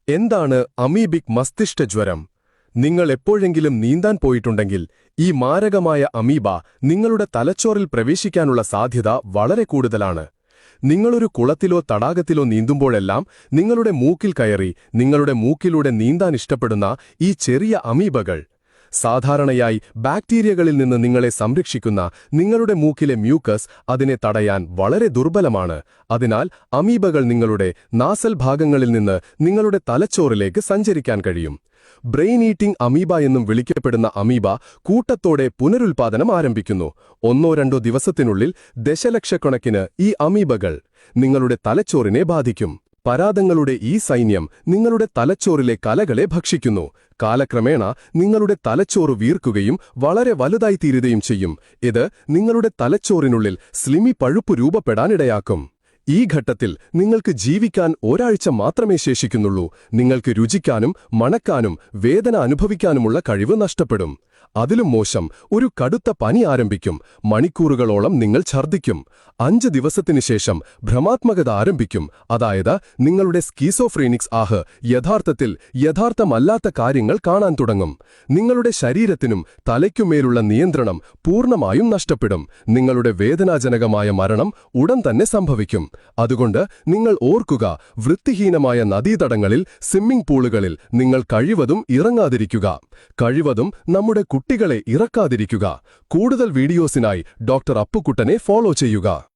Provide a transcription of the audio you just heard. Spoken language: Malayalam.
എന്താണ് അമീബിക് മസ്തിഷ്കജ്വരം? നിങ്ങൾ എപ്പോഴെങ്കിലും നീന്താൻ പോയിട്ടുണ്ടെങ്കിൽ ഈ മാരകമായ അമീബ നിങ്ങളുടെ തലച്ചോറിൽ പ്രവേശിക്കാനുള്ള സാധ്യത വളരെ കൂടുതലാണ്. നിങ്ങളൊരു കുളത്തിലോ തടാകത്തിലോ നീന്തുമ്പോഴെല്ലാം നിങ്ങളുടെ മൂക്കിൽ കയറി നിങ്ങളുടെ മൂക്കിലൂടെ നീന്താൻ ഇഷ്ടപ്പെടുന്ന ഈ ചെറിയ അമീബകൾ സാധാരണയായി ബാക്ടീരിയകളിൽ നിന്ന് നിങ്ങളെ സംരക്ഷിക്കുന്ന നിങ്ങളുടെ മൂക്കിലെ മ്യൂക്കസ് അതിനെ തടയാൻ വളരെ ദുർബലമാണ്. അതിനാൽ അമീബകൾ നിങ്ങളുടെ നാസൽ ഭാഗങ്ങളിൽ നിന്ന് നിങ്ങളുടെ തലച്ചോറിലേക്ക് സഞ്ചരിക്കാൻ കഴിയും. ബ്രെയിൻ ഈറ്റിംഗ് അമീബ എന്നും വിളിക്കപ്പെടുന്ന അമീബ കൂട്ടത്തോടെ പുനരുൽപാദനം ആരംഭിക്കുന്നു. 1-2 ദിവസത്തിനുള്ളിൽ ദശലക്ഷക്കണക്കിന് ഈ അമീബകൾ നിങ്ങളുടെ തലച്ചോറിനെ ബാധിക്കും. പരാദങ്ങളുടെ ഈ സൈന്യം നിങ്ങളുടെ തലച്ചോറിലെ കലകളെ ഭക്ഷിക്കുന്നു. കാലക്രമേണ നിങ്ങളുടെ തലച്ചോറ് വീർക്കുകയും വളരെ വലുതായിത്തീരുകയും ചെയ്യും. ഇത് നിങ്ങളുടെ തലച്ചോറിനുള്ളിൽ സ്ലിമി പഴുപ്പ് രൂപപ്പെടാനിടയാക്കും. ഈ ഘട്ടത്തിൽ നിങ്ങൾക്ക് ജീവിക്കാൻ ഒരാഴ്ച മാത്രമേ ശേഷിക്കുന്നുള്ളൂ. നിങ്ങൾക്ക് രുചിക്കാനും മണക്കാനും വേദന അനുഭവിക്കാനുമുള്ള കഴിവ് നഷ്ടപ്പെടും. അതിലും മോശം, ഒരു കടുത്ത പനി ആരംഭിക്കും. മണിക്കൂറുകളോളം നിങ്ങൾ ഛർദ്ദിക്കും. 5 ദിവസത്തിനു ശേഷം ഭ്രമാത്മകത ആരംഭിക്കും. അതായത് നിങ്ങളുടെ സ്കീസോഫ്രീനിക്സ് യഥാർത്ഥത്തിൽ യഥാർത്ഥമല്ലാത്ത കാര്യങ്ങൾ കാണാൻ തുടങ്ങും. നിങ്ങളുടെ ശരീരത്തിനും തലയ്ക്കുമേലുള്ള നിയന്ത്രണം പൂർണ്ണമായും നഷ്ടപ്പെടും. നിങ്ങളുടെ വേദനാജനകമായ മരണം ഉടൻ തന്നെ സംഭവിക്കും. അതുകൊണ്ട് നിങ്ങൾ ഓർക്കുക, വൃത്തിഹീനമായ നദീതടങ്ങളിൽ, സ്വിമ്മിംഗ് പൂളുകളിൽ നിങ്ങൾ കഴിവതും ഇറങ്ങാതിരിക്കുക. കഴിവതും നമ്മുടെ കുട്ടികളെ ഇറക്കാതിരിക്കുക. കൂടുതൽ വീഡിയോസിനായി ഡോക്ടർ അപ്പുക്കുട്ടനെ ഫോളോ ചെയ്യുക.